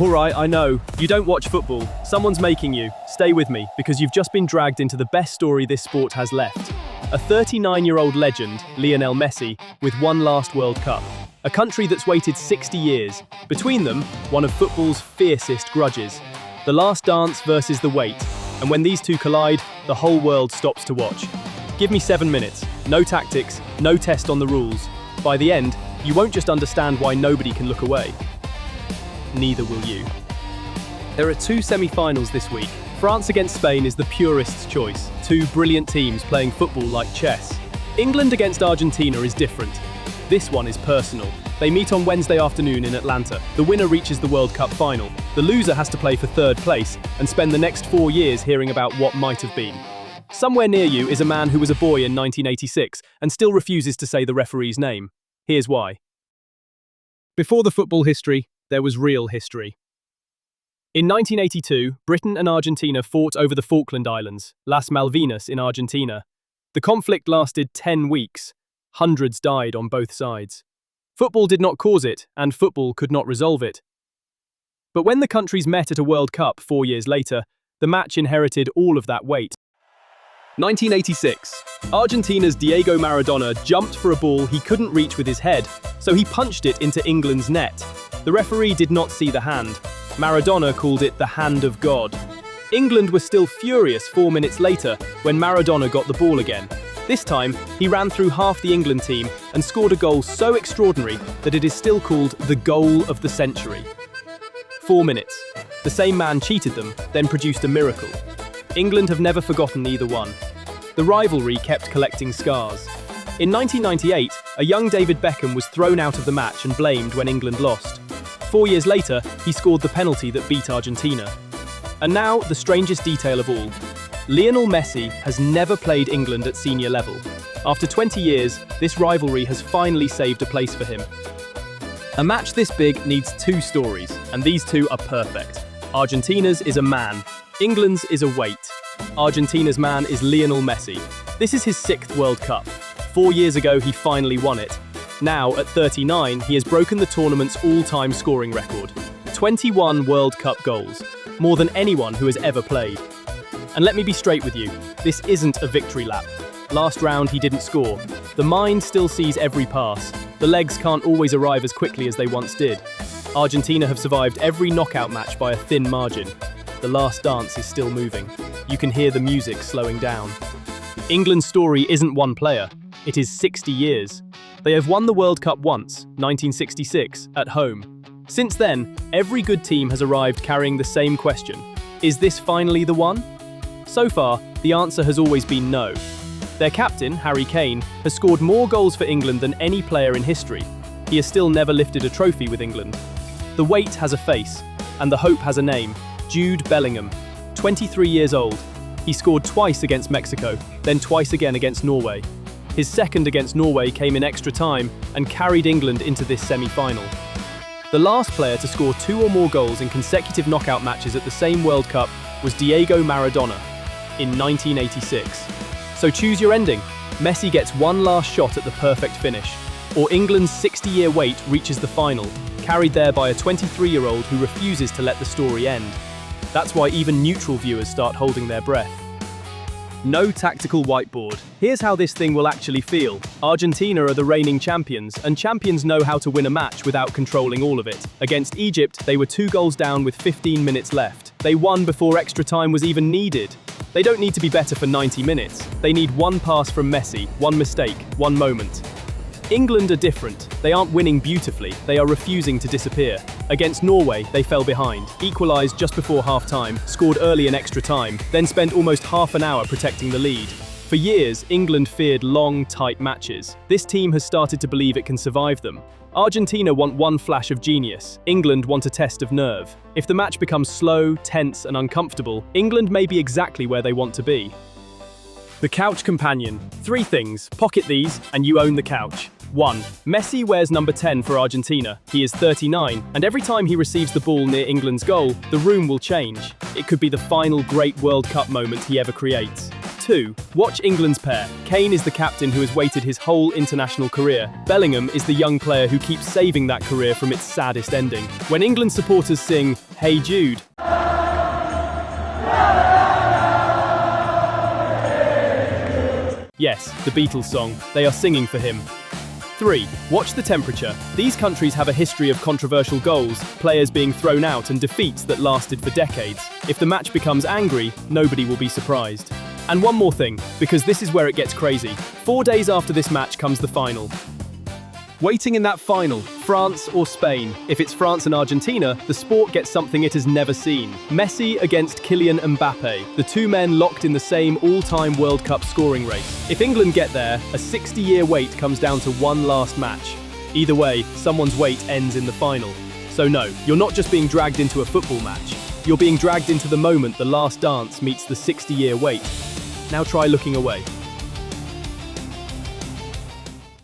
All right, I know. You don't watch football. Someone's making you. Stay with me, because you've just been dragged into the best story this sport has left. A 39-year-old legend, Lionel Messi, with one last World Cup. A country that's waited 60 years. Between them, one of football's fiercest grudges. The last dance versus the wait. And when these two collide, the whole world stops to watch. Give me 7 minutes. No tactics, no test on the rules. By the end, you won't just understand why nobody can look away. Neither will you. There are two semi-finals this week. France against Spain is the purist's choice. Two brilliant teams playing football like chess. England against Argentina is different. This one is personal. They meet on Wednesday afternoon in Atlanta. The winner reaches the World Cup final. The loser has to play for third place and spend the next 4 years hearing about what might have been. Somewhere near you is a man who was a boy in 1986 and still refuses to say the referee's name. Here's why. Before the football history, there was real history. In 1982, Britain and Argentina fought over the Falkland Islands, Las Malvinas in Argentina. The conflict lasted 10 weeks. Hundreds died on both sides. Football did not cause it, and football could not resolve it. But when the countries met at a World Cup 4 years later, the match inherited all of that weight. 1986. Argentina's Diego Maradona jumped for a ball he couldn't reach with his head, so he punched it into England's net. The referee did not see the hand. Maradona called it the hand of God. England were still furious 4 minutes later when Maradona got the ball again. This time, he ran through half the England team and scored a goal so extraordinary that it is still called the goal of the century. 4 minutes. The same man cheated them, then produced a miracle. England have never forgotten either one. The rivalry kept collecting scars. In 1998, a young David Beckham was thrown out of the match and blamed when England lost. 4 years later, he scored the penalty that beat Argentina. And now, the strangest detail of all. Lionel Messi has never played England at senior level. After 20 years, this rivalry has finally saved a place for him. A match this big needs two stories, and these two are perfect. Argentina's is a man. England's is a weight. Argentina's man is Lionel Messi. This is his 6th World Cup. 4 years ago, he finally won it. Now, at 39, he has broken the tournament's all-time scoring record. 21 World Cup goals, more than anyone who has ever played. And let me be straight with you, this isn't a victory lap. Last round, he didn't score. The mind still sees every pass. The legs can't always arrive as quickly as they once did. Argentina have survived every knockout match by a thin margin. The last dance is still moving. You can hear the music slowing down. England's story isn't one player, it is 60 years. They have won the World Cup once, 1966, at home. Since then, every good team has arrived carrying the same question. Is this finally the one? So far, the answer has always been no. Their captain, Harry Kane, has scored more goals for England than any player in history. He has still never lifted a trophy with England. The weight has a face, and the hope has a name. Jude Bellingham, 23 years old. He scored twice against Mexico, then twice again against Norway. His second against Norway came in extra time and carried England into this semi-final. The last player to score 2 or more goals in consecutive knockout matches at the same World Cup was Diego Maradona in 1986. So choose your ending. Messi gets one last shot at the perfect finish, or England's 60-year wait reaches the final, carried there by a 23-year-old who refuses to let the story end. That's why even neutral viewers start holding their breath. No tactical whiteboard. Here's how this thing will actually feel. Argentina are the reigning champions, and champions know how to win a match without controlling all of it. Against Egypt, they were 2 goals down with 15 minutes left. They won before extra time was even needed. They don't need to be better for 90 minutes. They need one pass from Messi, one mistake, one moment. England are different. They aren't winning beautifully, they are refusing to disappear. Against Norway, they fell behind, equalised just before half-time, scored early in extra time, then spent almost half an hour protecting the lead. For years, England feared long, tight matches. This team has started to believe it can survive them. Argentina want one flash of genius. England want a test of nerve. If the match becomes slow, tense, and uncomfortable, England may be exactly where they want to be. The couch companion. 3 things. Pocket these, and you own the couch. 1. Messi wears number 10 for Argentina. He is 39, and every time he receives the ball near England's goal, the room will change. It could be the final great World Cup moment he ever creates. 2. Watch England's pair. Kane is the captain who has waited his whole international career. Bellingham is the young player who keeps saving that career from its saddest ending. When England supporters sing, "Hey Jude," yes, the Beatles song, they are singing for him. 3. Watch the temperature. These countries have a history of controversial goals, players being thrown out and defeats that lasted for decades. If the match becomes angry, nobody will be surprised. And one more thing, because this is where it gets crazy. 4 days after this match comes the final. Waiting in that final, France or Spain. If it's France and Argentina, the sport gets something it has never seen. Messi against Kylian Mbappe, the two men locked in the same all-time World Cup scoring race. If England get there, a 60-year wait comes down to one last match. Either way, someone's wait ends in the final. So no, you're not just being dragged into a football match. You're being dragged into the moment the last dance meets the 60-year wait. Now try looking away.